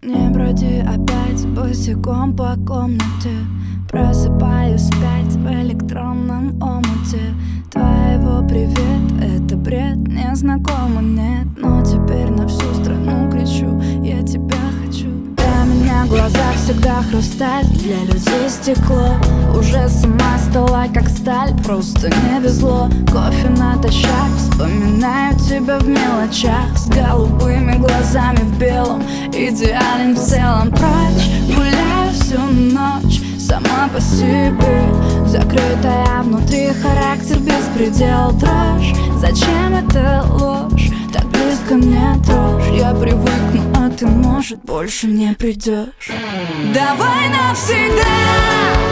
Не броди опять босиком по комнате. Просыпаюсь опять в электронном омуте твоего привет, это бред, не знакомо, нет. Но теперь на всю страну кричу: я тебя хочу. Для меня глаза всегда хрусталь, для людей стекло. Уже сама стала как сталь, просто не везло. Кофе натощак, вспоминаю тебя в мелочах. С голубыми глазами в белом, идеален в целом. Прочь, гуляю всю ночь, сама по себе, закрытая внутри, характер беспредел. Дрожь, зачем это ложь? Так близко мне дрожь. Я привыкну, а ты, может, больше не придешь. Давай навсегда